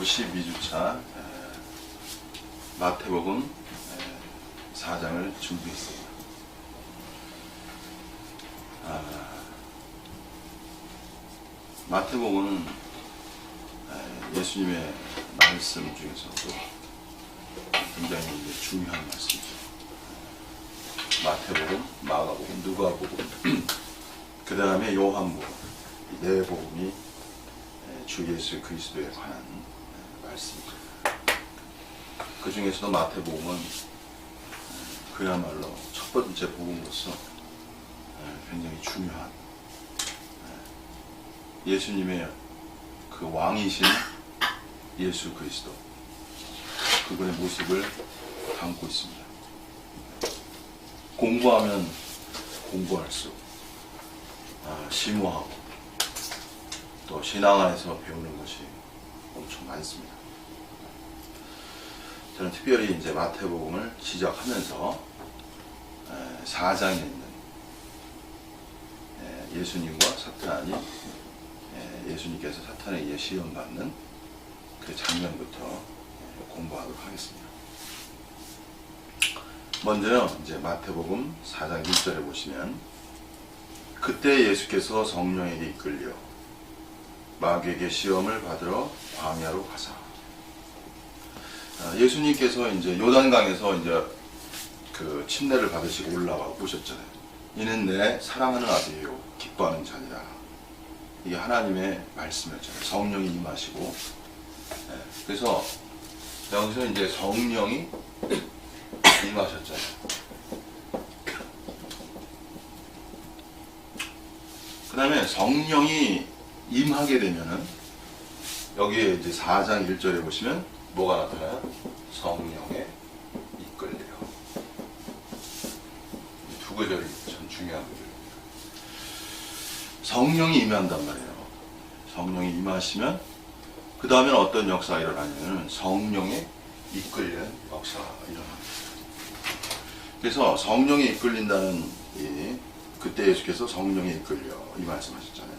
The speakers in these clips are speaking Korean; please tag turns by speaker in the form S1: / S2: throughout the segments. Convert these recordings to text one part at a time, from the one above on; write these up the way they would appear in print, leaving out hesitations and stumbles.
S1: 라이브 12주차 마태복음 4장을 준비했습니다. 마태복음은 예수님의 말씀 중에서도 굉장히 중요한 말씀이죠. 마태복음, 마가복음, 누가복음, 그 다음에 요한복음, 이 네 복음이 주 예수 그리스도에 관한 말씀이죠. 그 중에서도 마태복음은 그야말로 첫 번째 복음으로서 굉장히 중요한 예수님의 그 왕이신 예수 그리스도, 그분의 모습을 담고 있습니다. 공부하면 공부할수록 심오하고 또 신앙 안에서 배우는 것이 엄청 많습니다. 저는 특별히 이제 마태복음을 시작하면서 4장에 있는 예수님과 사탄이 예수님께서 사탄에 의해 시험받는 그 장면부터 공부하도록 하겠습니다. 먼저요, 이제 마태복음 4장 1절에 보시면, 그때 예수께서 성령에게 이끌려 마귀에게 시험을 받으러 광야로 가사. 예수님께서 이제 요단강에서 이제 그 침례를 받으시고 올라와 보셨잖아요. 이는 내 사랑하는 아들이요 기뻐하는 자니라. 이게 하나님의 말씀이었잖아요. 성령이 임하시고, 그래서 여기서 이제 성령이 임하셨잖아요. 그 다음에 성령이 임하게 되면은 여기에 이제 4장 1절에 보시면 뭐가 나타나요? 성령에 이끌려요. 두 구절이 참 중요한 구절입니다. 성령이 임한단 말이에요. 성령이 임하시면 그 다음에는 어떤 역사가 일어나냐면 성령에 이끌리는 역사가 일어납니다. 그래서 성령에 이끌린다는 그때 예수께서 성령에 이끌려 이 말씀하셨잖아요.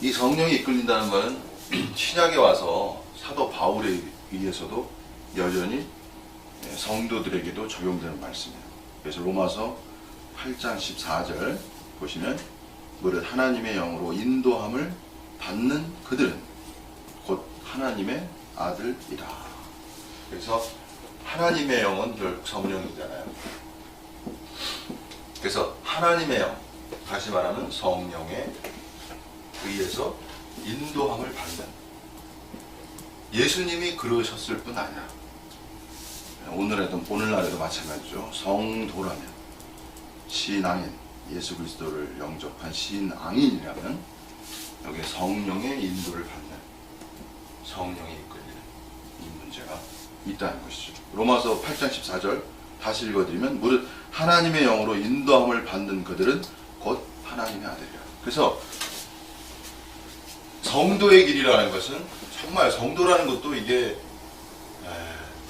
S1: 이 성령에 이끌린다는 말은 신약에 와서 사도 바울에 의해서도 여전히 성도들에게도 적용되는 말씀이에요. 그래서 로마서 8장 14절 보시면, 무릇 하나님의 영으로 인도함을 받는 그들은 곧 하나님의 아들이라. 그래서 하나님의 영은 결국 성령이잖아요. 그래서 하나님의 영, 다시 말하면 성령에 의해서 인도함을 받는, 예수님이 그러셨을 뿐 아니라 오늘날에도 마찬가지죠. 성도라면, 신앙인, 예수 그리스도를 영접한 신앙인이라면 여기에 성령의 인도를 받는, 성령에 이끌리는 이 문제가 있다는 것이죠. 로마서 8장 14절 다시 읽어드리면, 무릇 하나님의 영으로 인도함을 받는 그들은 곧 하나님의 아들이라. 그래서 성도의 길이라는 것은, 정말 성도라는 것도 이게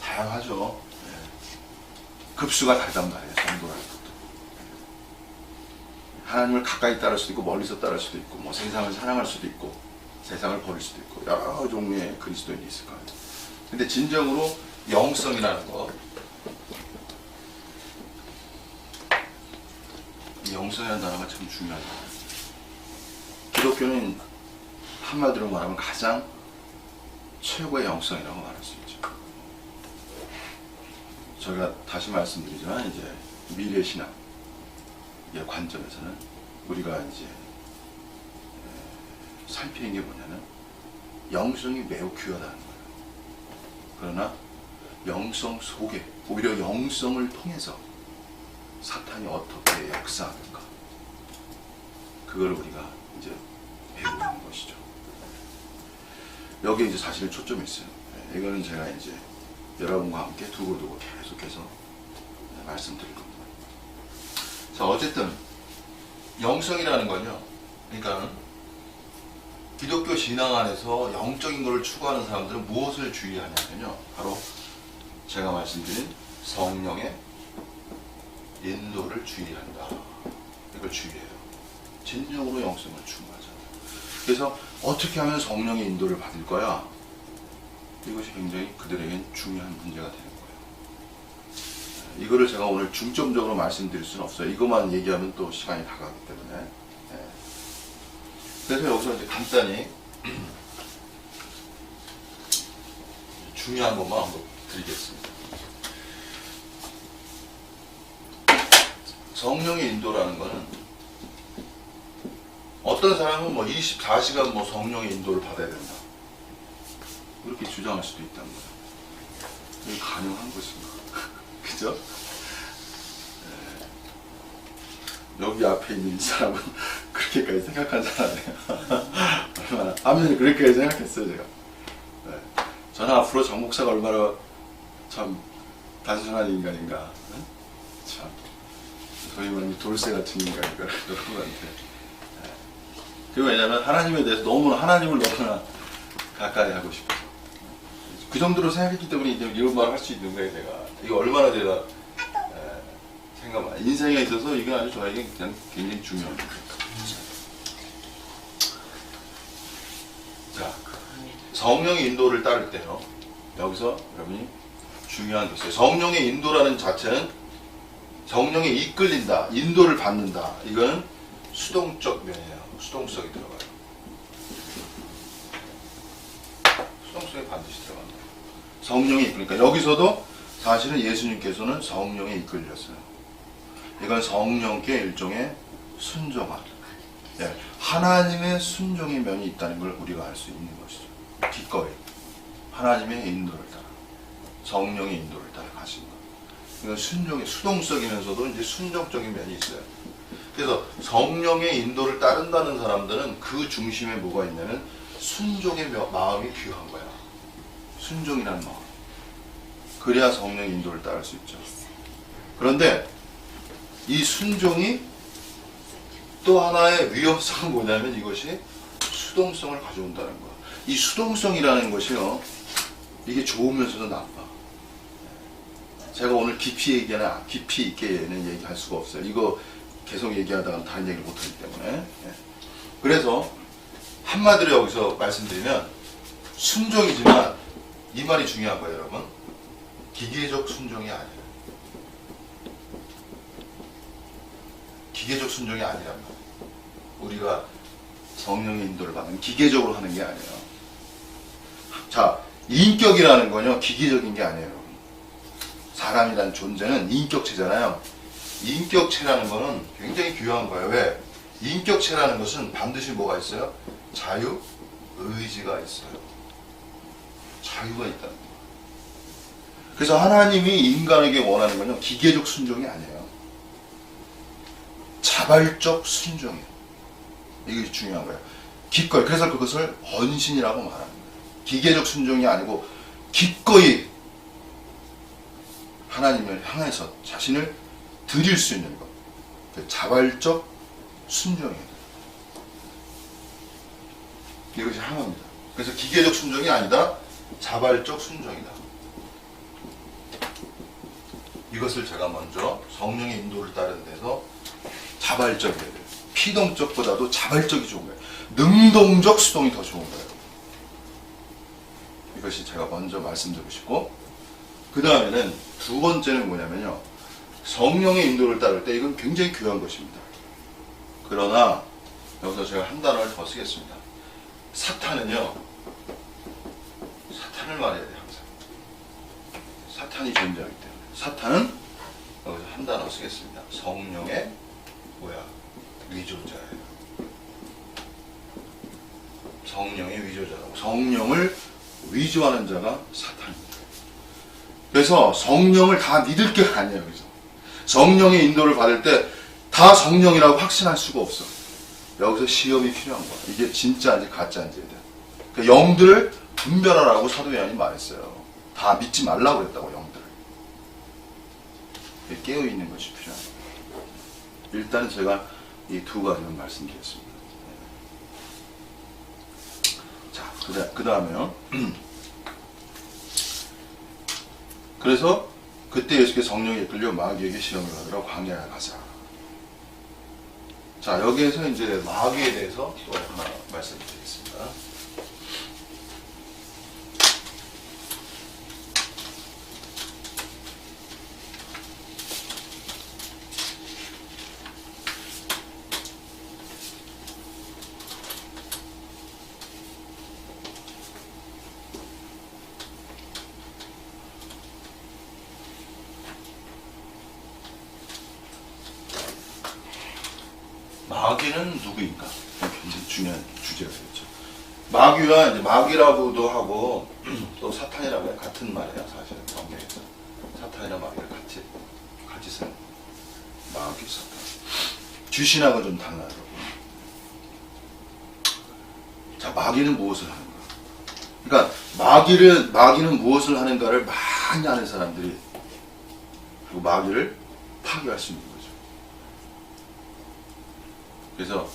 S1: 다양하죠. 급수가 다르단 말이에요. 성도라는 것도 하나님을 가까이 따를 수도 있고 멀리서 따를 수도 있고, 뭐 세상을 사랑할 수도 있고 세상을 버릴 수도 있고, 여러 종류의 그리스도인이 있을 거예요. 근데 진정으로 영성이라는 것, 이 영성이라는 단어가 참 중요하다. 기독교는 한마디로 말하면 가장 최고의 영성이라고 말할 수 있죠. 저희가 다시 말씀드리지만, 이제 미래신앙의 관점에서는 우리가 이제 살피는 게 뭐냐면, 영성이 매우 귀하다는 거예요. 그러나 영성 속에, 오히려 영성을 통해서 사탄이 어떻게 역사하는가, 그걸 우리가 이제 배우는 것이죠. 여기에 이제 사실은 초점이 있어요. 이거는 제가 이제 여러분과 함께 두고두고 계속해서 말씀드릴 겁니다. 자, 어쨌든 영성이라는 건요, 그러니까 기독교 신앙 안에서 영적인 것을 추구하는 사람들은 무엇을 주의하냐면요, 바로 제가 말씀드린 성령의 인도를 주의한다. 이걸 주의해요. 진정으로 영성을 추구하자. 그래서 어떻게 하면 성령의 인도를 받을 거야? 이것이 굉장히 그들에겐 중요한 문제가 되는 거예요. 이거를 제가 오늘 중점적으로 말씀드릴 수는 없어요. 이것만 얘기하면 또 시간이 다 가기 때문에. 그래서 여기서 이제 간단히 중요한 것만 한번 드리겠습니다. 성령의 인도라는 것은 어떤 사람은 뭐 24시간 뭐 성령의 인도를 받아야 된다. 그렇게 주장할 수도 있다는 거예요. 이게 가능한 것인가? 그죠? 여기 앞에 있는 사람은 그렇게까지 생각한 사람이에요. 얼마나 아멘이 그렇게까지 생각했어요, 제가. 네. 저는 앞으로 정 목사가 얼마나 참 단순한 인간인가. 네? 참 소위 말하는 돌쇠 같은 인간인가 여러분한테. 네. 그리고 왜냐하면 하나님에 대해서 하나님을 너무나 가까이 하고 싶어서 그 정도로 생각했기 때문에 이제 이런 말을 할 수 있는 거예요, 제가. 이거 얼마나 제가 생각만 인생에 있어서 이게 아주 저에게 그냥 굉장히 중요합니다. 자, 성령의 인도를 따를 때요. 여기서 여러분이 중요한 것이에요. 성령의 인도라는 자체는 성령에 이끌린다, 인도를 받는다. 이건 수동적 면이에요. 수동성이 들어가요. 수동성이 반드시 들어간다. 성령이 그러니까 여기서도 사실은 예수님께서는 성령에 이끌렸어요. 이건 성령께 일종의 순종함. 예, 하나님의 순종의 면이 있다는 걸 우리가 알 수 있는 것이죠. 기꺼이 하나님의 인도를 따라 성령의 인도를 따라 가신 것. 이건 순종의 수동적이면서도 이제 순종적인 면이 있어요. 그래서 성령의 인도를 따른다는 사람들은 그 중심에 뭐가 있냐면 순종의 마음이 귀한 거야. 순종이라는 마음. 그래야 성령의 인도를 따를 수 있죠. 그런데 이 순종이 또 하나의 위험성은 뭐냐면 이것이 수동성을 가져온다는 거야. 이 수동성이라는 것이요, 이게 좋으면서도 나빠. 제가 오늘 깊이 있게는 얘기할 수가 없어요. 이거 계속 얘기하다가 다른 얘기를 못하기 때문에. 그래서 한마디로 여기서 말씀드리면 순종이지만 이 말이 중요한 거예요, 여러분. 기계적 순종이 아니에요. 기계적 순종이 아니란 말이에요. 우리가 성령의 인도를 받는 기계적으로 하는 게 아니에요. 자, 인격이라는 건요, 기계적인 게 아니에요. 사람이라는 존재는 인격체잖아요. 인격체라는 거는 굉장히 귀한 거예요. 왜? 인격체라는 것은 반드시 뭐가 있어요? 자유, 의지가 있어요. 자유가 있다는 거예요. 그래서 하나님이 인간에게 원하는 건요, 기계적 순종이 아니에요. 자발적 순종이에요. 이게 중요한 거예요. 기꺼이. 그래서 그것을 헌신이라고 말하는 거예요. 기계적 순종이 아니고 기꺼이 하나님을 향해서 자신을 드릴 수 있는 것. 자발적 순종이에요. 이것이 하나입니다. 그래서 기계적 순종이 아니다. 자발적 순종이다. 이것을 제가 먼저 성령의 인도를 따르는 데서 자발적이어야 돼요. 피동적보다도 자발적이 좋은 거예요. 능동적 수동이 더 좋은 거예요. 이것이 제가 먼저 말씀드리고 싶고, 그 다음에는 두 번째는 뭐냐면요, 성령의 인도를 따를 때 이건 굉장히 귀한 것입니다. 그러나 여기서 제가 한 단어를 더 쓰겠습니다. 사탄은요, 사탄을 말해야 돼요. 항상 사탄이 존재하기 때문에 사탄은 여기서 한 단어 쓰겠습니다. 성령의 위조자예요. 성령의 위조자라고. 성령을 위조하는 자가 사탄입니다. 그래서 성령을 다 믿을 게 아니에요. 그래서 성령의 인도를 받을 때 다 성령이라고 확신할 수가 없어. 여기서 시험이 필요한 거야. 이게 진짜인지 가짜인지에 대한. 그러니까 영들을 분별하라고 사도 요한이 말했어요. 다 믿지 말라고 그랬다고, 영들을. 깨어있는 것이 필요한 거예요. 일단 제가 이 두 가지만 말씀드렸습니다. 자, 그 다음에요. 그래서 그때 예수께서 성령에 이끌려 마귀에게 시험을 받으러 광야에 가자. 자, 여기에서 이제 마귀에 대해서 또 하나 말씀드리겠습니다. 마귀는 누구인가? 굉장히 중요한 주제가 되겠죠. 마귀와 이제 마귀라고도 하고 또 사탄이라고 해요. 같은 말이에요. 사실은 성경에서 사탄이나 마귀를 같이 쓰는 마귀 사탄. 귀신하고 좀 달라요. 자, 마귀는 무엇을 하는가? 그러니까 마귀는 무엇을 하는가를 많이 아는 사람들이 그리고 마귀를 파괴할 수 있는 거죠. 그래서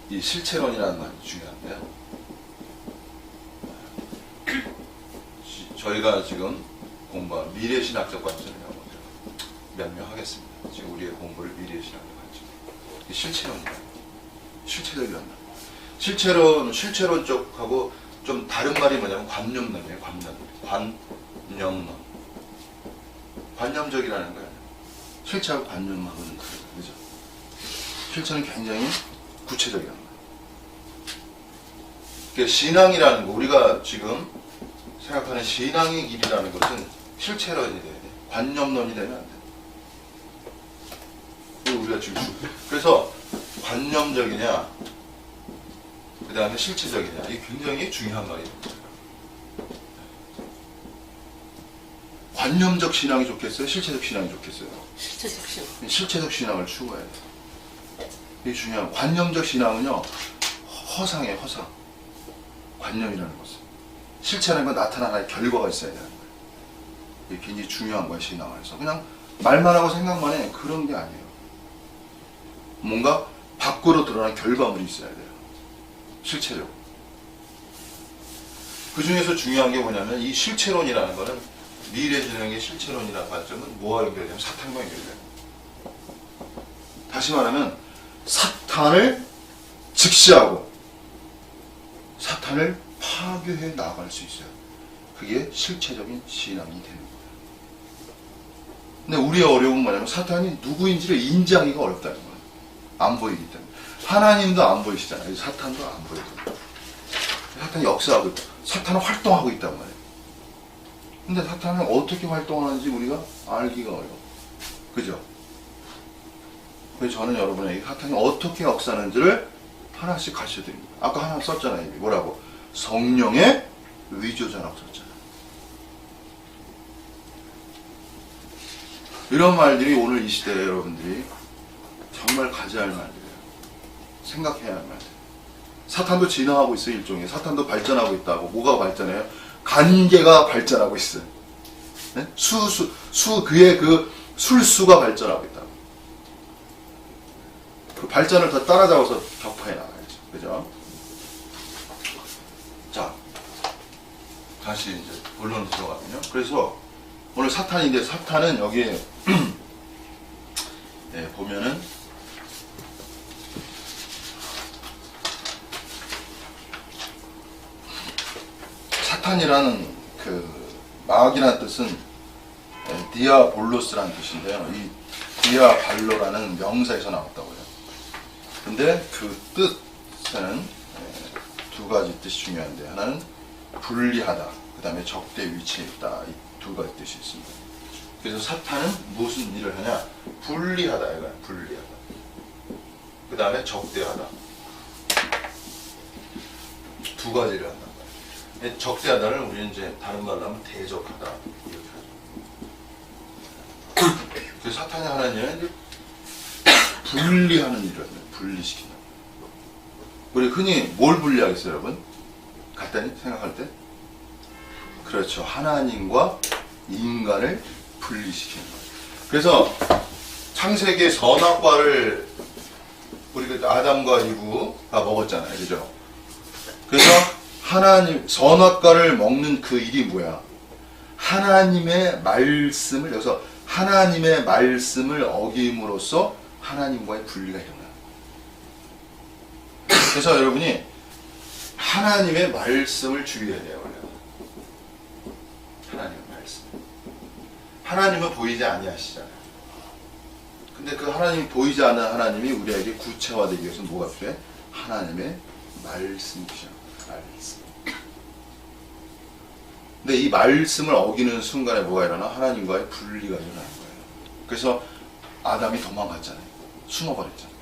S1: 이 실체론이라는 말이 중요한데요. 저희가 지금 공부한 미래신학적 관점이라고 명명하겠습니다. 지금 우리의 공부를 미래신학적 관점. 실체론이에요. 실체적이란 말. 실체론 쪽하고 좀 다른 말이 뭐냐면 관념론이에요. 관념론. 관념적이라는 거예요. 실체하고 관념하고는 다르죠. 그죠? 실체는 굉장히 구체적이란 거예요. 그러니까 신앙이라는 거, 우리가 지금 생각하는 신앙의 길이라는 것은 실체론이 돼야 돼. 관념론이 되면 안 돼. 그리고 우리가 지금 그래서 관념적이냐, 그 다음에 실체적이냐, 이게 굉장히 중요한 말이에요. 관념적 신앙이 좋겠어요? 실체적 신앙이 좋겠어요?
S2: 실체적 신앙.
S1: 실체적 신앙을 추구해야 돼요. 이게 중요한 관념적 신앙은요, 허상이에요. 허상. 관념이라는 것은. 실체라는 건 나타나는 결과가 있어야 되는 거예요. 이게 굉장히 중요한 거예요. 신앙 안에서. 그냥 말만 하고 생각만 해. 그런 게 아니에요. 뭔가 밖으로 드러난 결과물이 있어야 돼요. 실체적. 그 중에서 중요한 게 뭐냐면 이 실체론이라는 거는 미래지능의 실체론이라는 관점은 뭐와 연결되냐면 사탄과 연결돼요. 다시 말하면 사탄을 직시하고 사탄을 파괴해 나갈 수 있어요. 그게 실체적인 신앙이 되는 거예요. 근데 우리의 어려움은 뭐냐면 사탄이 누구인지를 인지하기가 어렵다는 거예요. 안 보이기 때문에. 하나님도 안 보이시잖아요. 사탄도 안 보이잖아요. 사탄이 역사하고 있다. 사탄은 활동하고 있단 말이에요. 근데 사탄은 어떻게 활동하는지 우리가 알기가 어려워. 그죠? 그래서 저는 여러분에게 사탄이 어떻게 역사하는지를 하나씩 가르쳐 드립니다. 아까 하나 썼잖아요. 뭐라고? 성령의 위조자라고 썼잖아요. 이런 말들이 오늘 이 시대에 여러분들이 정말 가져야 할 말들이에요. 생각해야 할 말들. 사탄도 진화하고 있어요. 일종의. 사탄도 발전하고 있다고. 뭐가 발전해요? 관계가 발전하고 있어요. 네? 그의 그 술수가 발전하고 있다고. 그 발전을 더 따라잡아서 격파해 나가야죠. 그죠? 자, 다시 이제 본론으로 들어가면요. 그래서 오늘 사탄인데 사탄은 여기에 네, 보면은 사탄이라는 그 마귀라는 뜻은 디아볼로스라는 뜻인데요. 이 디아발로라는 명사에서 나왔다고요. 근데 그 뜻은 두 가지 뜻이 중요한데 하나는 불리하다, 그 다음에 적대 위치에 있다. 이 두 가지 뜻이 있습니다. 그래서 사탄은 무슨 일을 하냐? 불리하다, 이거야. 불리하다. 그 다음에 적대하다. 두 가지를 한단 말이에요. 적대하다를 우리는 이제 다른 말로 하면 대적하다 이렇게 하죠. 그래서 사탄이 하는 일은 분리하는 일을 합니다. 분리시킨다. 우리 흔히 뭘 분리하겠어요, 여러분? 간단히 생각할 때? 그렇죠. 하나님과 인간을 분리시키는 거예요. 그래서 창세기 선악과를 우리 아담과 이브가 먹었잖아요. 그죠? 그래서 하나님, 선악과를 먹는 그 일이 뭐야? 하나님의 말씀을, 여기서 하나님의 말씀을 어김으로써 하나님과의 분리가 일어나요. 그래서 여러분이 하나님의 말씀을 주의해야 돼요, 원래. 하나님의 말씀. 하나님은 보이지 아니하시잖아요. 근데 그 하나님이 보이지 않는 하나님이 우리에게 구체화되기 위해서는 뭐가 필요해? 하나님의 말씀이 필요해요. 말씀. 근데 이 말씀을 어기는 순간에 뭐가 일어나? 하나님과의 분리가 일어나는 거예요. 그래서 아담이 도망갔잖아요. 숨어버렸잖아요.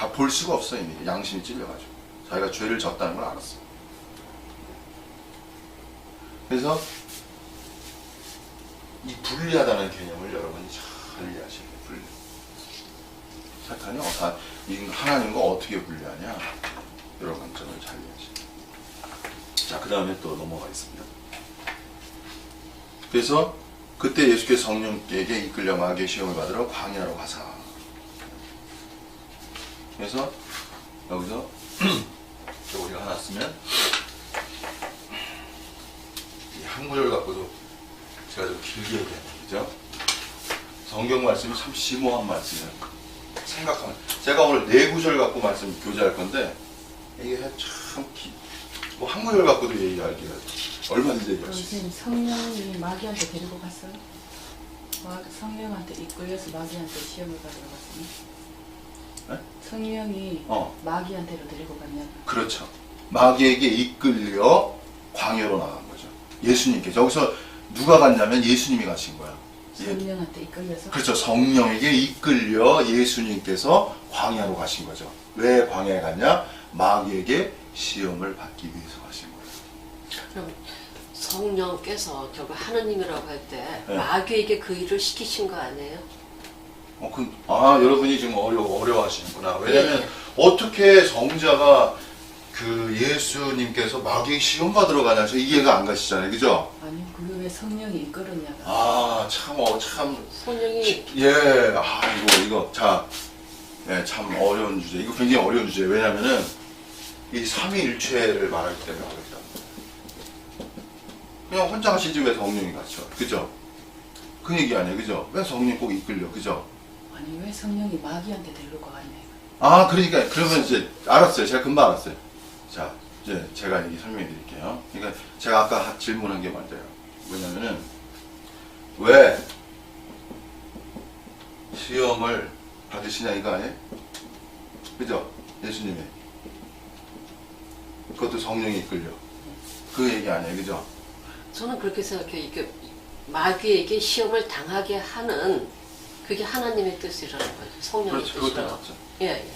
S1: 볼 수가 없어. 이미 양심이 찔려가지고 자기가 죄를 졌다는 걸 알았어. 그래서 이 불리하다는 개념을 여러분이 잘 이해하셔야 돼요. 분리. 사탄이 하나님과 어떻게 분리하냐? 여러 관점을 잘 이해하셔야 돼요. 자, 그 다음에 또 넘어가겠습니다. 그래서 그때 예수께서 성령에게 이끌려 마귀의 시험을 받으러 광야로 가사. 그래서 여기서 우리가 하나 쓰면 이 한 구절 갖고도 제가 좀 길게 얘기하는 거죠. 성경 말씀이 참 심오한 말씀이에요. 생각하면 제가 오늘 네 구절 갖고 말씀 교제할 건데 이게 참 뭐 한 구절 갖고도 얘기하기가 얼마든지 얘기할 수 있어요.
S2: 성령이 마귀한테 데리고 갔어요? 성령한테 이끌려서 마귀한테 시험을 받으러 갔어요?
S1: 네?
S2: 성령이 마귀한테로 데리고 갔냐?
S1: 그렇죠. 마귀에게 이끌려 광야로 나간 거죠. 예수님께. 여기서 누가 갔냐면 예수님이 가신 거야.
S2: 성령한테 이끌려서?
S1: 그렇죠. 성령에게 이끌려 예수님께서 광야로 가신 거죠. 왜 광야에 갔냐? 마귀에게 시험을 받기 위해서 가신 거예요.
S3: 그럼 성령께서 결국 하느님이라고 할 때
S1: 네.
S3: 마귀에게 그 일을 시키신 거 아니에요?
S1: 여러분이 지금 어려워하시는구나. 왜냐면 어떻게 성자가 그 예수님께서 마귀의 시험 받으러 가냐? 저 이해가 안 가시잖아요. 그죠?
S2: 아니, 그게 왜 성령이 이끌었냐가.
S1: 참.
S3: 성령이
S1: 이거. 자, 참 어려운 주제. 이거 굉장히 어려운 주제예요. 왜냐면은 이 삼위일체를 말하기 때문에 어렵다. 그냥 혼자 가시지 왜 성령이 가죠? 그죠? 그 얘기 아니에요. 그죠? 왜 성령이 꼭 이끌려? 그죠?
S2: 아니, 왜 성령이 마귀한테 데리고 갔냐?
S1: 그러니까 그러면 이제 알았어요. 제가 금방 알았어요. 자, 이제 제가 얘기 설명해 드릴게요. 그러니까 제가 아까 질문한 게 맞아요. 뭐냐면은 왜 시험을 받으시냐 이거 아니에요? 그죠? 예수님이. 그것도 성령이 이끌려. 그 얘기 아니에요. 그죠?
S3: 저는 그렇게 생각해요. 이게 마귀에게 시험을 당하게 하는 그게 하나님의 뜻이라는 거죠. 성령의
S1: 그렇죠. 그것도
S3: 뜻이라고.
S1: 맞죠.
S3: 예.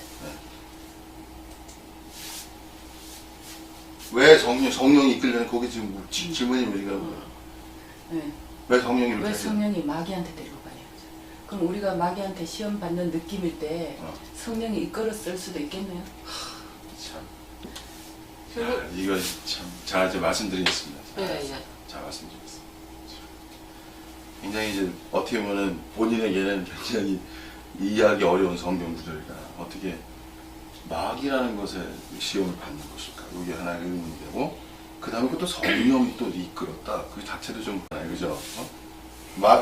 S1: 왜 성령이 이끌려는 거기 지금 질문이 우리가
S2: 네.
S1: 왜 성령이 이렇게
S2: 왜
S1: 하죠?
S2: 성령이 마귀한테 데리고 가냐? 그럼 우리가 마귀한테 시험 받는 느낌일 때 성령이 이끌었을 수도 있겠네요.
S1: 참.
S3: 결국
S1: 이거 참. 자, 이제 말씀드리겠습니다. 자, 말씀드리겠습니다. 굉장히 이제 어떻게 보면은 본인에게는 굉장히 이해하기 어려운 성경 구절이다. 어떻게 마귀라는 것에 시험을 받는 것일까? 이게 하나의 의문이 되고, 그 다음에 그것도 성령이 또 이끌었다. 그 자체도 좀, 그죠?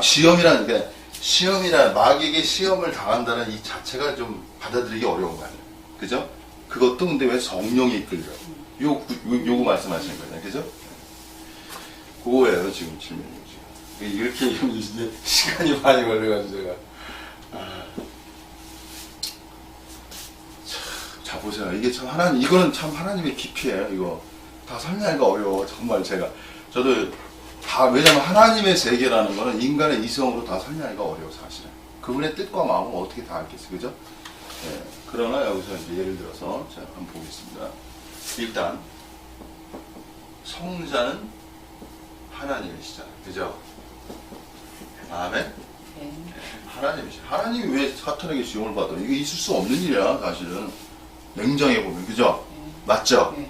S1: 시험이란 마귀에게 시험을 당한다는 이 자체가 좀 받아들이기 어려운 거 아니에요? 그죠? 그것도 근데 왜 성령이 이끌려? 요거 말씀하시는 거잖아요. 그죠? 그거예요, 지금 질문이. 이렇게 이제 시간이 많이 걸려가지고 제가. 자, 보세요. 이게 참 이거는 참 하나님의 깊이에요. 이거 다 설명하기가 어려워. 정말 저도 다, 왜냐면 하나님의 세계라는 거는 인간의 이성으로 다 설명하기가 어려워, 사실은. 그분의 뜻과 마음을 어떻게 다 알겠어요. 그죠? 네. 그러나 여기서 이제 예를 들어서 제가 한번 보겠습니다. 일단, 성자는 하나님이시잖아요. 그죠? 아멘?
S2: 네.
S1: 하나님이시. 하나님이 왜 사탄에게 시험을 받아? 이게 있을 수 없는 일이야, 사실은. 냉정해 보면, 그죠? 맞죠?
S2: 네.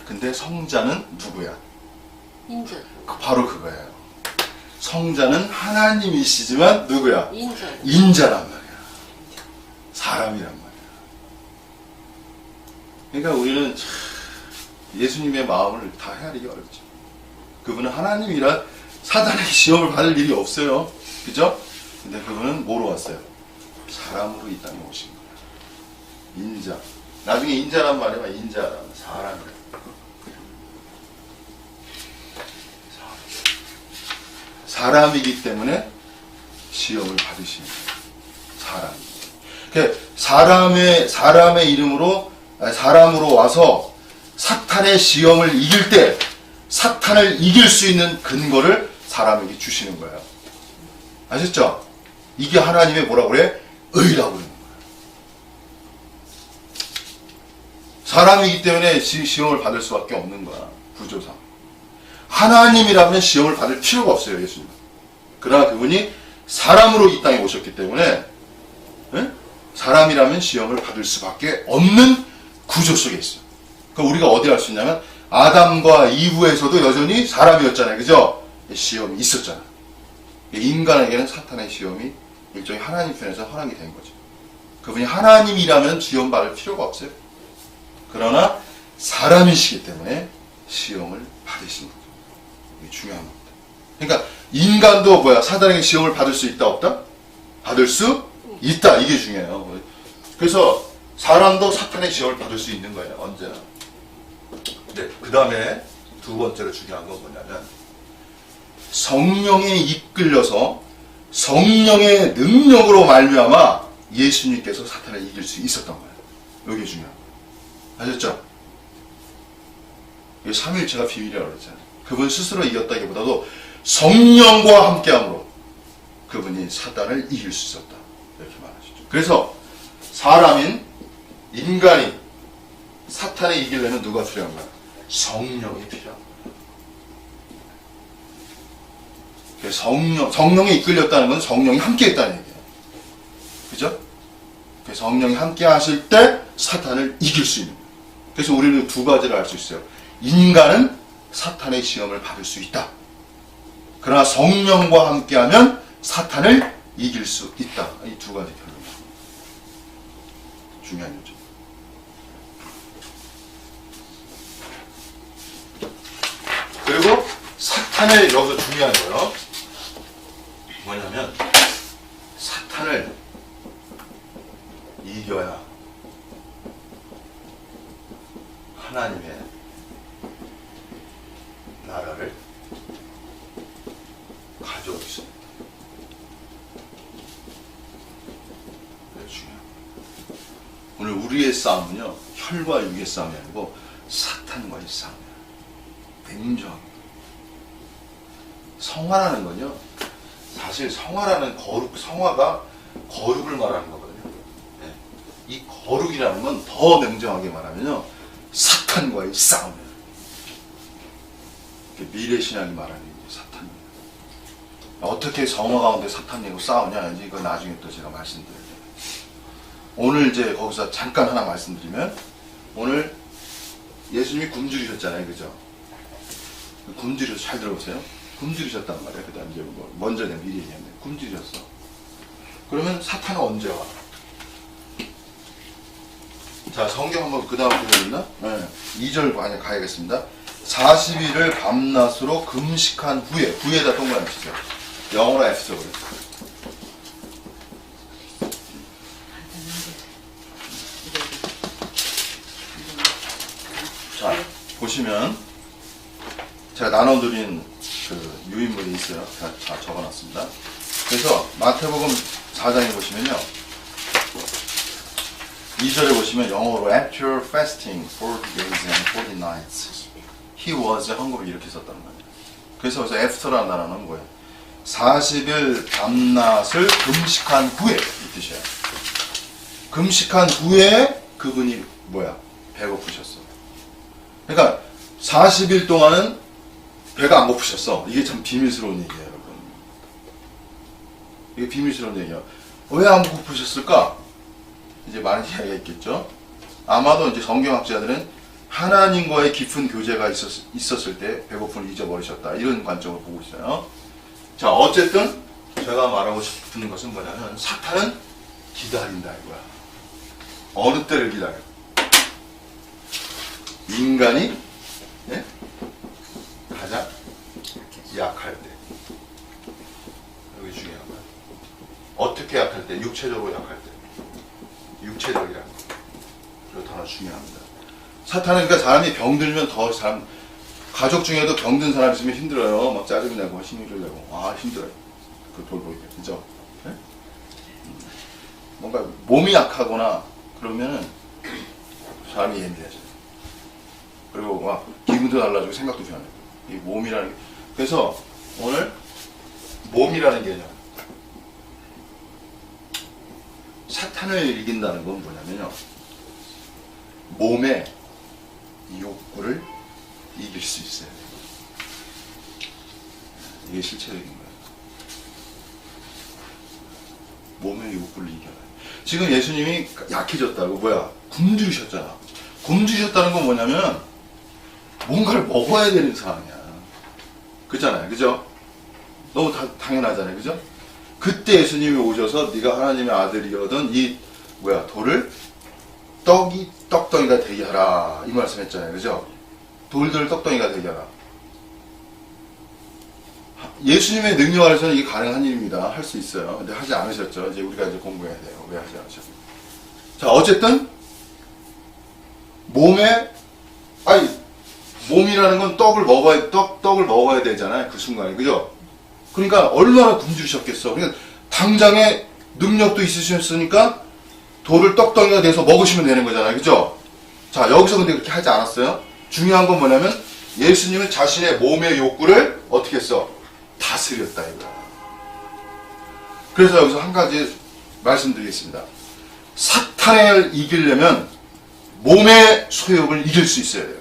S1: 근데 성자는 누구야?
S3: 인자.
S1: 바로 그거예요. 성자는 하나님이시지만 누구야?
S3: 인자.
S1: 인자란 말이야. 사람이란 말이야. 그러니까 우리는 참 예수님의 마음을 다 헤아리기 어렵죠. 그분은 하나님이라 사단에게 시험을 받을 일이 없어요. 그죠? 근데 그분은 뭐로 왔어요? 사람으로 이 땅에 오신 거예요. 인자. 나중에 인자란 말이야. 인자란 사람이야. 사람이기 때문에 시험을 받으시는 거예요. 사람. 사람의 이름으로, 사람으로 와서 사탄의 시험을 이길 때 사탄을 이길 수 있는 근거를 사람에게 주시는 거예요. 아셨죠? 이게 하나님의 뭐라고 그래? 의라고 그러는 거예요. 사람이기 때문에 시험을 받을 수밖에 없는 거야. 구조상. 하나님이라면 시험을 받을 필요가 없어요. 예수님. 그러나 그분이 사람으로 이 땅에 오셨기 때문에 사람이라면 시험을 받을 수밖에 없는 구조 속에 있어요. 그럼 우리가 어디 할 수 있냐면 아담과 이브에서도 여전히 사람이었잖아요. 그죠? 시험이 있었잖아. 인간에게는 사탄의 시험이 일종의 하나님 편에서 허락이 된 거죠. 그분이 하나님이라면 시험 받을 필요가 없어요. 그러나 사람이시기 때문에 시험을 받으신 거죠. 이게 중요한 겁니다. 그러니까 인간도 사단에게 시험을 받을 수 있다 없다? 받을 수 있다. 이게 중요해요. 그래서 사람도 사탄의 시험을 받을 수 있는 거예요. 언제나. 네, 그 다음에 두 번째로 중요한 건 뭐냐면 성령에 이끌려서 성령의 능력으로 말미암아 예수님께서 사탄을 이길 수 있었던 거예요. 이게 중요한 거예요. 아셨죠? 이게 삼위일체가 비밀이라고 그랬잖아요. 그분 스스로 이겼다기보다도 성령과 함께함으로 그분이 사탄을 이길 수 있었다. 이렇게 말하시죠. 그래서 사람인 인간이 사탄을 이기려면 누가 필요한 거야? 성령이 필요한 거야. 성령에 이끌렸다는 건 성령이 함께 했다는 얘기예요. 그죠? 성령이 함께 하실 때 사탄을 이길 수 있는 거예요. 그래서 우리는 두 가지를 알 수 있어요. 인간은 사탄의 시험을 받을 수 있다. 그러나 성령과 함께하면 사탄을 이길 수 있다. 이 두 가지 결론입니다. 중요한 요점. 그리고 사탄을 여기서 중요한 거요. 뭐냐면 사탄을 이겨야 하나님의 나라를 가져올 수 있습니다. 그게 중요합니다. 오늘 우리의 싸움은요, 혈과 육의 싸움이 아니고 사탄과의 싸움이에요. 냉정합니다. 성화라는 건요, 사실 성화라는 성화가 거룩을 말하는 거거든요. 네. 이 거룩이라는 건 더 냉정하게 말하면요, 사탄과의 싸움이에요. 미래신앙이 말하는 게 사탄입니다. 어떻게 성화 가운데 사탄이고 싸우냐, 이제 이거 나중에 또 제가 말씀드릴게요. 오늘 이제 거기서 잠깐 하나 말씀드리면, 오늘 예수님이 굶주리셨잖아요. 그죠? 굶주려서 잘 들어보세요. 굶주리셨단 말이에요. 그 다음 이제 먼저 내가 미리 얘기했네. 굶주렸어. 그러면 사탄은 언제 와? 자, 성경 한번 그 다음 보고 있나? 네. 2절 만약 가야겠습니다. 40일을 밤낮으로 금식한 후에, 후에다 동그라미 치세요. 영어로 F죠. 자, 보시면 제가 나눠드린 그 유인물이 있어요. 다 적어놨습니다. 그래서 마태복음 4장에 보시면요, 2절에 보시면 영어로 After fasting 40 days and 40 nights He was hungry 이렇게 썼단 말이에요. 그래서 여기서 After라는 단어는 뭐예요? 40일 밤낮을 금식한 후에 이 뜻이에요. 금식한 후에 그분이 배고프셨어. 그러니까 40일 동안은 배가 안 고프셨어. 이게 참 비밀스러운 얘기예요, 여러분. 이게 비밀스러운 얘기야. 왜 안 고프셨을까? 이제 많은 이야기가 있겠죠. 아마도 이제 성경학자들은 하나님과의 깊은 교제가 있었을 때 배고픔을 잊어버리셨다. 이런 관점을 보고 있어요. 자, 어쨌든 제가 말하고 싶은 것은 뭐냐면 사탄은 기다린다 이거야. 어느 때를 기다려? 인간이 가장 약할 때. 여기 중요한 거야. 어떻게 약할 때? 육체적으로 약할 때. 육체적이라는 거. 이거 하나 중요합니다. 사탄은 그러니까 사람이 병들면 더 가족 중에도 병든 사람 있으면 힘들어요. 막 짜증 내고 힘을 내고. 힘들어요. 그 돌보기가. 그죠? 네? 뭔가 몸이 약하거나 그러면은 사람이 예민해져요. 그리고 막 기분도 달라지고 생각도 변해요. 이 몸이라는 게. 그래서 오늘 몸이라는 개념. 사탄을 이긴다는 건 뭐냐면요. 몸에 이 욕구를 이길 수 있어요. 이게 실체적인 거예요. 몸의 욕구를 이겨라. 지금 예수님이 약해졌다고 뭐야? 굶주리셨잖아. 굶주리셨다는 건 뭐냐면 뭔가를 먹어야 되는 상황이야. 그렇잖아요. 그죠? 너무 당연하잖아요. 그죠? 그때 예수님이 오셔서 네가 하나님의 아들이거든 이 뭐야 돌을 떡덩이가 되게 하라 이 말씀했잖아요. 그죠? 돌들 떡덩이가 되게 하라. 예수님의 능력 안에서는 이게 가능한 일입니다. 할 수 있어요. 근데 하지 않으셨죠. 이제 우리가 이제 공부해야 돼요. 왜 하지 않으셨어요? 자, 어쨌든 몸이라는 건 떡을 먹어야 되잖아요. 그 순간에. 그죠? 그러니까 얼마나 굶주리셨겠어. 그러니까 당장에 능력도 있으셨으니까 돌을 떡덩이가 돼서 먹으시면 되는 거잖아요. 그죠? 자, 여기서 근데 그렇게 하지 않았어요. 중요한 건 뭐냐면 예수님은 자신의 몸의 욕구를 어떻게 했어? 다스렸다 이거야. 그래서 여기서 한 가지 말씀드리겠습니다. 사탄을 이기려면 몸의 소욕을 이길 수 있어야 돼요.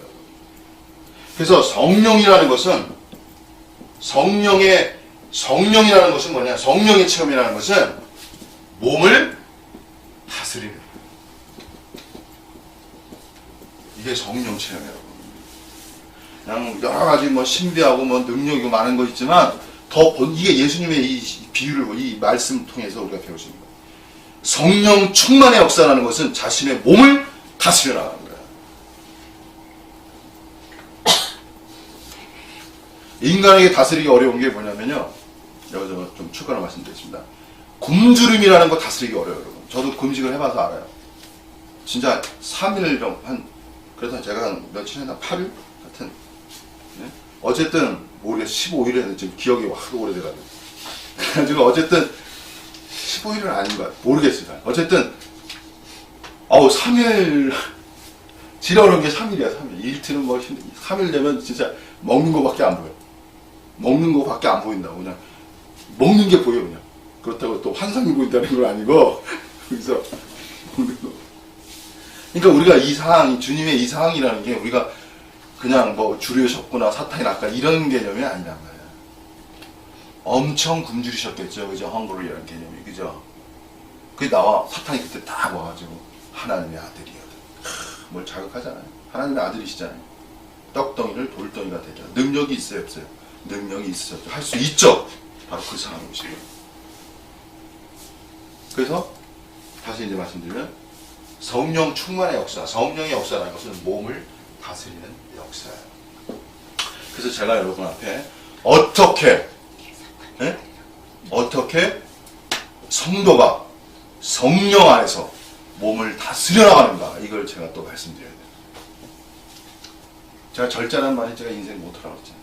S1: 그래서 성령이라는 것은 뭐냐? 성령의 체험이라는 것은 몸을 다스리는 거예요. 이게 성령 체험이에요. 그냥 여러 가지 뭐 신비하고 뭐 능력이 많은 거 있지만 이게 예수님의 이 비유를 이 말씀 통해서 우리가 배우시는 거예요. 성령 충만의 역사라는 것은 자신의 몸을 다스려 나가는 거예요. 인간에게 다스리기 어려운 게 뭐냐면요. 여기서 좀 추가로 말씀드리겠습니다. 굶주림이라는 거 다스리기 어려워요, 여러분. 저도 금식을 해봐서 알아요. 진짜 3일 정도, 그래서 제가 한 며칠 했나? 8일? 하여튼. 네? 어쨌든, 모르겠어요. 15일에는 지금 기억이 확 오래돼가지고. 그래가지고, 어쨌든, 15일은 아닌 것 같아요. 모르겠어요. 어쨌든, 3일, 지려오는 게 3일이야, 3일. 일트는 뭐, 3일 되면 진짜 먹는 거밖에 안 보여. 먹는 거밖에 안 보인다고. 그냥, 먹는 게 보여, 그냥. 그렇다고 또 환상이 보인다는 건 아니고, 그래서, 먹는 거. 그러니까 우리가 이 상황, 주님의 이 상황이라는 게 우리가 그냥 뭐 줄여셨구나, 사탄이 났다, 이런 개념이 아니란 말이야. 엄청 굶주리셨겠죠, 그죠? 헝그리라는 개념이, 그죠? 그게 사탄이 그때 딱 와가지고, 하나님의 아들이거든. 뭘 자극하잖아요. 하나님의 아들이시잖아요. 떡덩이를 돌덩이가 되게. 능력이 있어요, 없어요? 능력이 있으셨죠. 할 수 있죠? 바로 그 상황이시고요. 그래서, 다시 이제 말씀드리면, 성령 충만의 역사, 성령의 역사라는 것은 몸을 다스리는 역사예요. 그래서 제가 여러분 앞에 어떻게 성도가 성령 안에서 몸을 다스려 나가는가, 이걸 제가 또 말씀드려야 돼요. 제가 절제라는 말이 제가 인생 못하라고 했잖아요.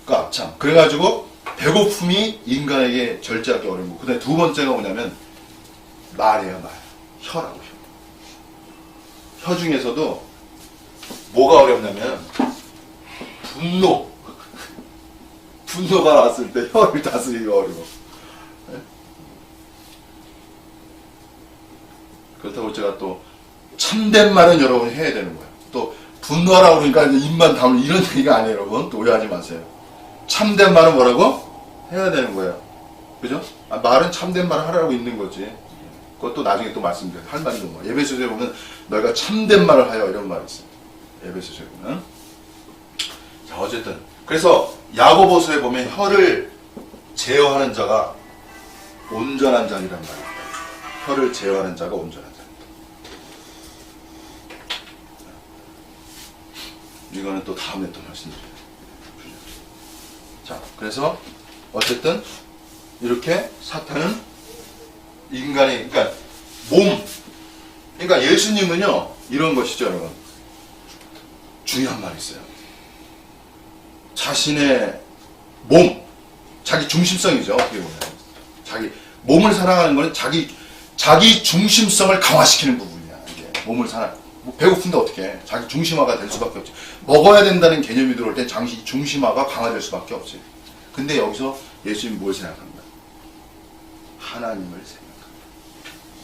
S1: 그러니까 참 그래가지고 배고픔이 인간에게 절제하기 어려운 거. 근데 두 번째가 뭐냐면 말이에요, 말. 혀라고, 혀 중에서도 뭐가 어렵냐면 분노가 나왔을 때 혀를 다스리기가 어려워. 네? 그렇다고 제가 또 참된 말은 여러분이 해야 되는 거예요. 또 분노하라고 그러니까 입만 다물고 이런 얘기가 아니에요, 여러분. 또 오해하지 마세요. 참된 말은 뭐라고? 해야 되는 거예요. 그죠? 말은 참된 말을 하라고 있는 거지. 그것도 나중에 또 말씀드려요. 할 말이 너무 많아요. 에베소서에 보면 너희가 참된 말을 하여, 이런 말이 있어요. 에베소서에 보면. 자, 어쨌든 그래서 야고보서에 보면 혀를 제어하는 자가 온전한 자이란 말입니다. 혀를 제어하는 자가 온전한 자. 이거는 또 다음에 또 말씀드려요. 자, 그래서 어쨌든 이렇게 사탄은 인간의, 그러니까 그러니까 예수님은요 이런 것이죠, 여러분. 중요한 말이 있어요. 자신의 몸, 자기 중심성이죠. 어떻게 보면 자기 몸을 사랑하는 것은 자기 중심성을 강화시키는 부분이야. 이게 몸을 배고픈데 어떻게 해? 자기 중심화가 될 수밖에 없지. 먹어야 된다는 개념이 들어올 때 자기 중심화가 강화될 수밖에 없지. 근데 여기서 예수님이 뭘 생각합니까? 하나님을 생각합니다.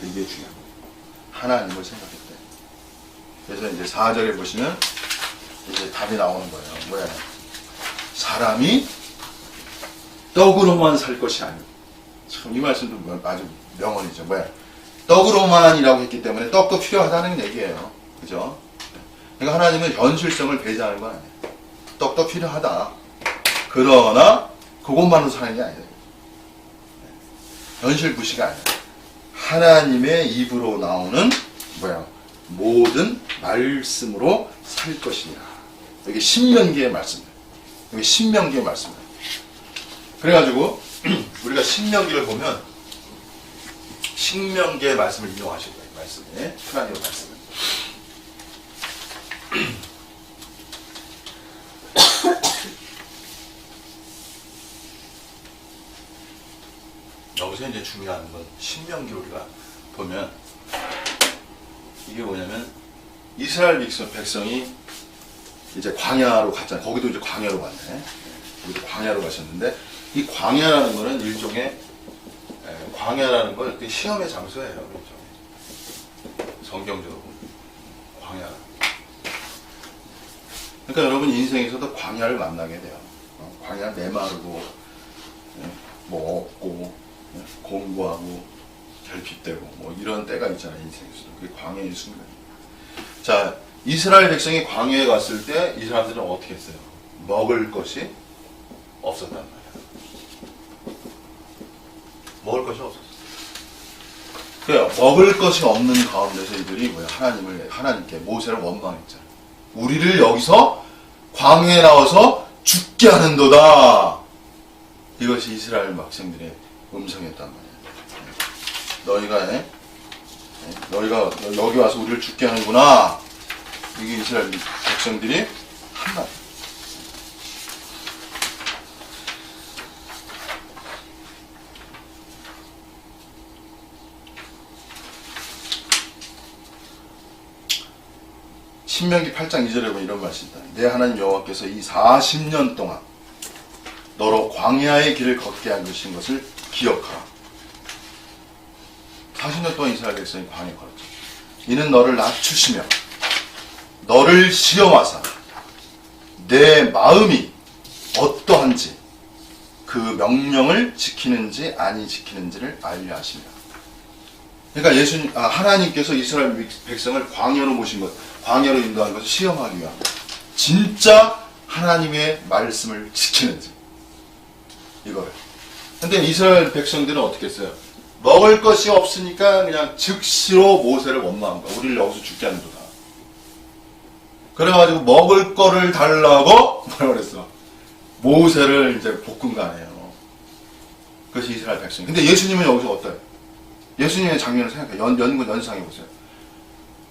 S1: 이게 중요한 거예요. 하나님을 생각했대. 그래서 이제 4절에 보시면 이제 답이 나오는 거예요. 뭐야? 사람이 떡으로만 살 것이 아니고. 참 이 말씀도 아주 명언이죠. 뭐야? 떡으로만이라고 했기 때문에 떡도 필요하다는 얘기예요. 그죠? 그러니까 하나님은 현실성을 배제하는 건 아니에요. 떡도 필요하다. 그러나 그것만으로 사는 게 아니에요. 현실 무시가 아니에요. 하나님의 입으로 나오는 뭐야? 모든 말씀으로 살 것이냐. 여기 신명기의 말씀이에요. 여기 신명기의 말씀이에요. 그래가지고 우리가 신명기를 보면 신명기의 말씀을 인용하실 거예요. 말씀에 하나님의 말씀을. 여기서 이제 중요한 건 신명기 우리가 보면 이게 뭐냐면 이스라엘 백성이 이제 광야로 갔잖아요. 거기도 이제 광야로 갔네. 거기도 광야로 가셨는데 이 광야라는 거는 일종의 광야라는 건 시험의 장소예요. 일종의. 성경적으로 광야. 그러니까 여러분 인생에서도 광야를 만나게 돼요. 광야 메마르고 뭐 없고 공부하고 결핍되고 뭐 이런 때가 있잖아요. 인생에서도. 그게 광야의 순간이에요. 자, 이스라엘 백성이 광야에 갔을 때 이 사람들은 어떻게 했어요? 먹을 것이 없었단 말이에요. 먹을 것이 없었어요. 그래요. 먹을 것이 없는 가운데서 이들이 뭐야? 하나님께 모세를 원망했잖아요. 우리를 여기서 광야에 나와서 죽게 하는도다. 이것이 이스라엘 백성들의 음성이었단 말이에요. 너희가 여기 와서 우리를 죽게 하는구나. 이게 이스라엘 백성들이 한 말. 신명기 8장 2절에 보면 이런 말씀이 있다. 내 하나님 여호와께서 이 40년 동안 너로 광야의 길을 걷게 하신 것을 기억하라. 40년 동안 이스라엘 백성이 광야에 걸었죠. 이는 너를 낮추시며 너를 시험하사 내 마음이 어떠한지 그 명령을 지키는지 아니 지키는지를 알려 하십니다. 그러니까 하나님께서 이스라엘 백성을 광야로 모신 것, 광야로 인도한 것을 시험하기 위함. 진짜 하나님의 말씀을 지키는지 이거예요. 근데 이스라엘 백성들은 어떻게 했어요? 먹을 것이 없으니까 그냥 즉시로 모세를 원망한 거야. 우리를 여기서 죽게 하는도다. 그래가지고 먹을 거를 달라고 뭐라고 그랬어? 모세를 이제 볶음가네요. 그것이 이스라엘 백성. 근데 예수님은 여기서 어때요? 예수님의 장면을 생각해요. 연상해보세요.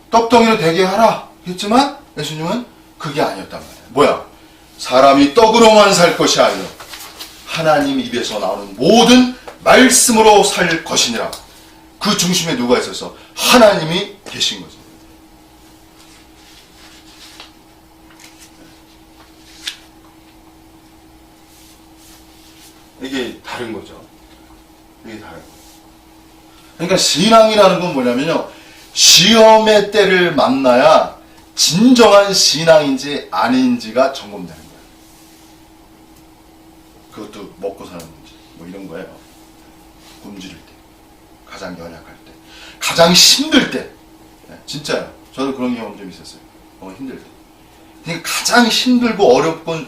S1: 떡덩이로 되게 하라 했지만 예수님은 그게 아니었단 말이에요. 뭐야? 사람이 떡으로만 살 것이 아니라 하나님 입에서 나오는 모든 말씀으로 살 것이니라. 그 중심에 누가 있어서? 하나님이 계신 거죠. 이게 다른 거죠. 이게 다른 거예요. 그러니까 신앙이라는 건 뭐냐면요. 시험의 때를 만나야 진정한 신앙인지 아닌지가 점검되는 거예요. 그것도 먹고 사는 문제. 뭐 이런 거예요. 굶주릴 때. 가장 연약할 때. 가장 힘들 때. 진짜요. 저도 그런 경험 좀 있었어요. 너무 힘들 때. 그러니까 가장 힘들고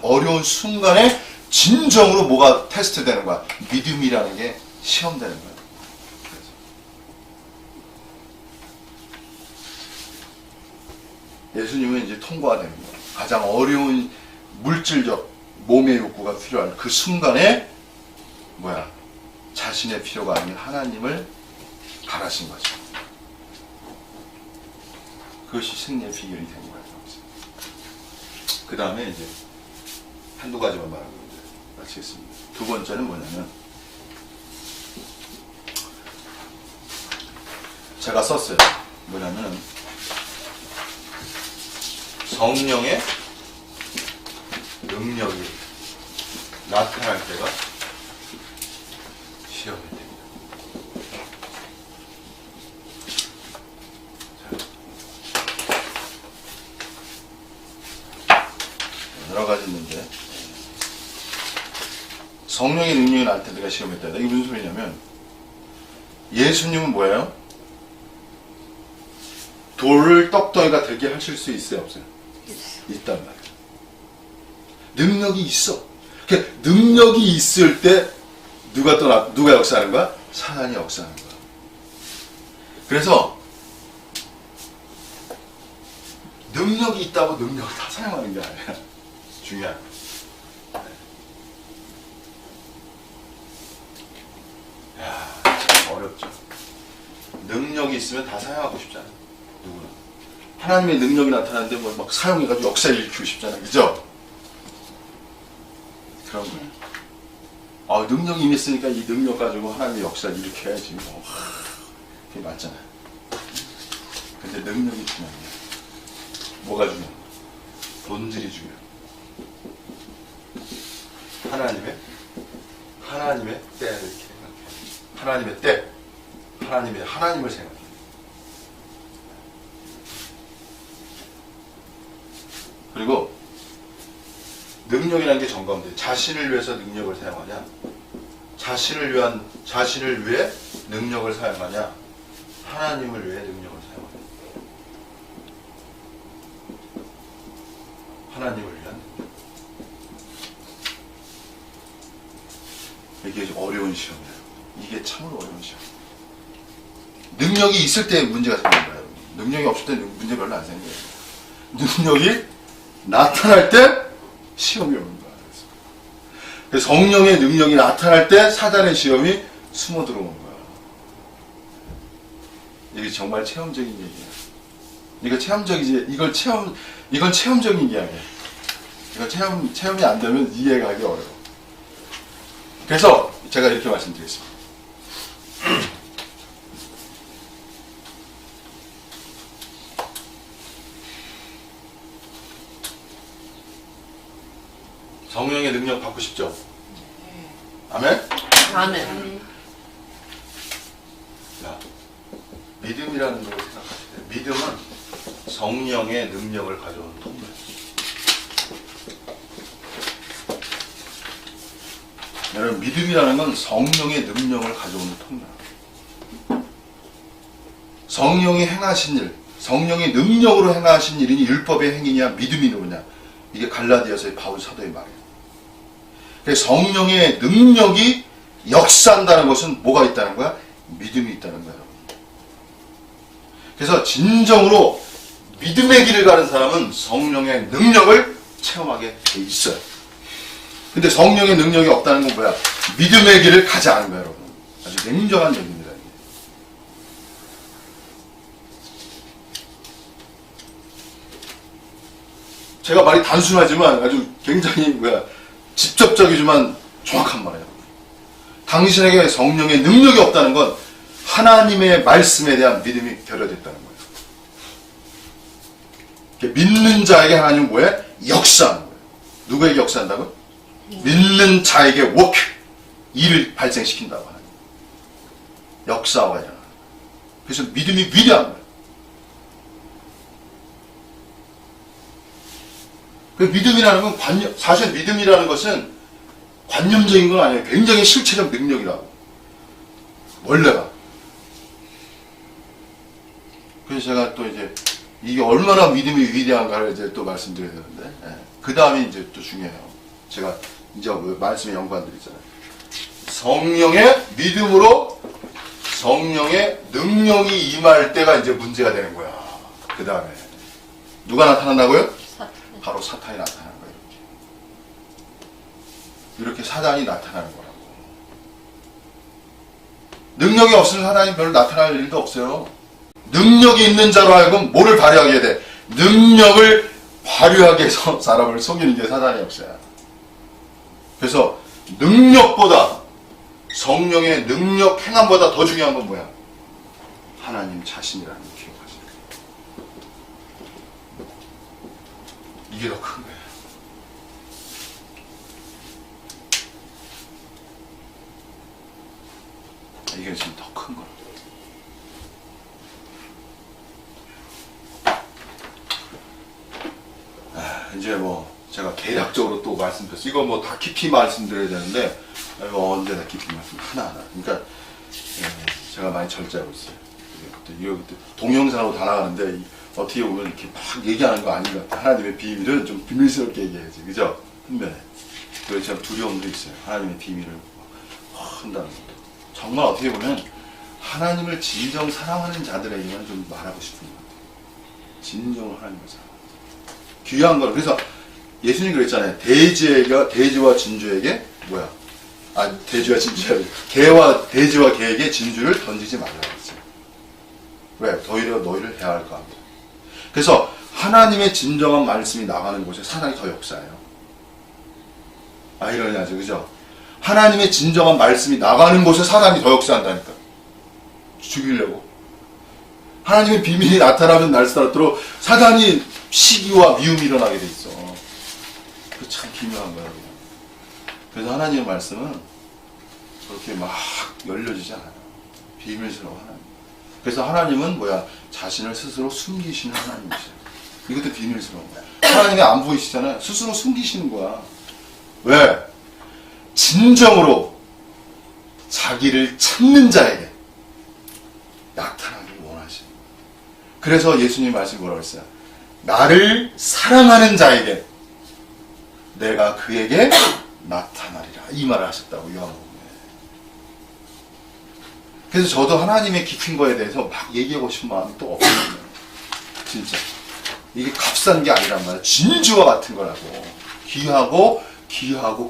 S1: 어려운 순간에 진정으로 뭐가 테스트 되는 거야. 믿음이라는 게 시험되는 거야. 예수님은 이제 통과되는 거예요. 가장 어려운 물질적 몸의 욕구가 필요한 그 순간에 자신의 필요가 아닌 하나님을 바라신 거죠. 그것이 승리의 비결이 된 거예요. 그 다음에 이제 한두 가지만 말하고 이제 마치겠습니다. 두 번째는 뭐냐면 제가 썼어요. 뭐냐면 성령의 능력이 나타날 때가 시험이 됩니다. 성령의 능력이 나한테 내가 시험했다. 이게 무슨 소리냐면 예수님은 뭐예요? 돌을 떡덩이가 되게 하실 수 있어요, 없어요? 있단 말이에요. 능력이 있어. 그 능력이 있을 때 누가 역사하는 거야? 사단이 역사하는 거야. 그래서 능력이 있다고 능력을 다 사용하는 게 아니야. 중요한 거. 야, 참 어렵죠. 능력이 있으면 다 사용하고 싶잖아. 누구나. 하나님의 능력이 나타나는데 뭐 막 사용해가지고 역사를 일으키고 싶잖아. 그죠? 그런 거예요. 아, 능력이 이미 있으니까 이 능력 가지고 하나님의 역사를 일으켜야지. 뭐, 그게 맞잖아요. 근데 능력이 중요한 거야. 뭐가 중요한 거야? 본질이 중요해. 하나님의 때를 이렇게 생각해. 하나님의 때, 하나님을 생각해. 그리고 능력이라는 게 정가운데 자신을 위해서 능력을 사용하냐, 자신을 위해 능력을 사용하냐, 하나님을 위해 능력을 사용하냐. 하나님을 위한 능력. 이게 어려운 시험이에요. 이게 참으로 어려운 시험. 능력이 있을 때 문제가 생기는 거예요. 능력이 없을 때 문제 별로 안 생겨요. 능력이 나타날 때 시험이 오는 거야. 그래서 성령의 능력이 나타날 때 사단의 시험이 숨어 들어오는 거야. 이게 정말 체험적인 얘기야. 이거 체험적이지. 이건 체험적인 이야기야. 이거 체험이 안 되면 이해하기 어려워. 그래서 제가 이렇게 말씀드리겠습니다. 성령의 능력 받고 싶죠? 아멘?
S3: 아멘.
S1: 자, 믿음이라는 걸 생각하시면 돼요. 믿음은 성령의 능력을 가져오는 통로예요. 여러분, 믿음이라는 건 성령의 능력을 가져오는 통로예요. 성령이 행하신 일, 성령의 능력으로 행하신 일이니 율법의 행위냐 믿음이 누구냐, 이게 갈라디아서의 바울 사도의 말이에요. 그래서 성령의 능력이 역사한다는 것은 뭐가 있다는 거야? 믿음이 있다는 거야. 그래서 진정으로 믿음의 길을 가는 사람은 성령의 능력을 체험하게 돼 있어요. 근데 성령의 능력이 없다는 건 뭐야? 믿음의 길을 가지 않은 거야, 여러분. 아주 냉정한 얘기입니다. 이게. 제가 말이 단순하지만 아주 굉장히 직접적이지만 정확한 말이에요. 당신에게 성령의 능력이 없다는 건 하나님의 말씀에 대한 믿음이 결여됐다는 거예요. 믿는 자에게 하나님은 뭐예요? 역사하는 거예요. 누구에게 역사한다고요? 믿는 자에게 워크, 일을 발생시킨다고 하는 거예요. 역사와 일어나는 거예요. 그래서 믿음이 위대한 거예요. 믿음이라는 건 사실 믿음이라는 것은 관념적인 건 아니에요. 굉장히 실체적 능력이라고. 원래가. 그래서 제가 또 이제 이게 얼마나 믿음이 위대한가를 이제 또 말씀드려야 되는데, 그 다음이 이제 또 중요해요. 제가 이제 말씀의 연관들 있잖아요. 성령의 믿음으로 성령의 능력이 임할 때가 이제 문제가 되는 거야. 그 다음에 누가 나타난다고요? 바로 사탄이 나타나는 거예요. 이렇게 사단이 나타나는 거라고. 능력이 없으면 사단이 별로 나타날 일도 없어요. 능력이 있는 자로 하여금 뭐를 발휘하게 돼? 능력을 발휘하게 해서 사람을 속이는 게 사단의 역사야. 그래서 능력보다, 성령의 능력 행함보다 더 중요한 건 뭐야? 하나님 자신이라는 걸 기억하세요. 이게 더 큰 거예요. 이게 지금 더 큰 거예요. 이제 제가 개략적으로 또 말씀드렸어요. 이거 뭐 다 깊이 말씀드려야 되는데 이거 언제 다 깊이 말씀 하나하나. 그러니까 제가 많이 절제하고 있어요. 이거 동영상으로 다 나가는데 어떻게 보면 이렇게 막 얘기하는 거 아닌 것 같아요. 하나님의 비밀은 좀 비밀스럽게 얘기해야지, 그죠? 분명해. 그래서 제가 두려움도 있어요. 하나님의 비밀을 한다는 것도. 정말 어떻게 보면 하나님을 진정 사랑하는 자들에게만 좀 말하고 싶은 것 같아요. 진정으로 하나님을 사랑하는 귀한 걸. 그래서 예수님 그랬잖아요. 돼지와 진주에게 뭐야? 돼지와 진주야. 돼지와 개에게 진주를 던지지 말라고 했어요. 왜? 오히려 너희를 해할까 합니다. 그래서 하나님의 진정한 말씀이 나가는 곳에 사단이 더 역사해요. 이러냐죠, 그죠? 하나님의 진정한 말씀이 나가는 곳에 사단이 더 역사한다니까. 죽이려고. 하나님의 비밀이 나타나면 날짜로도록 사단이 시기와 미움이 일어나게 돼 있어. 그 참 기묘한 거야. 그래서 하나님의 말씀은 그렇게 막 열려지지 않아요. 비밀스러워 하나님. 그래서 하나님은 뭐야? 자신을 스스로 숨기시는 하나님이세요. 이것도 비밀스러운 거야. 하나님이 안 보이시잖아요. 스스로 숨기시는 거야. 왜? 진정으로 자기를 찾는 자에게 나타나길 원하시는 거예요. 그래서 예수님 말씀이 뭐라고 했어요? 나를 사랑하는 자에게 내가 그에게 나타나리라. 이 말을 하셨다고 요한복음에. 그래서 저도 하나님의 깊은 거에 대해서 막 얘기하고 싶은 마음이 또 없거든요. 진짜. 이게 값싼 게 아니란 말이야. 진주와 같은 거라고.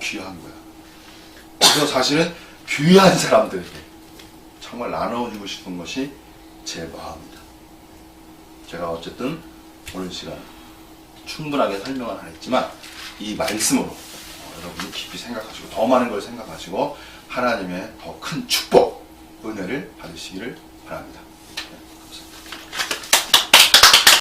S1: 귀한 거야. 그래서 사실은 귀한 사람들에게 정말 나눠주고 싶은 것이 제 마음이다. 제가 어쨌든 오늘 시간 충분하게 설명은 안 했지만 이 말씀으로 여러분이 깊이 생각하시고 더 많은 걸 생각하시고 하나님의 더 큰 축복, 은혜를 받으시기를 바랍니다.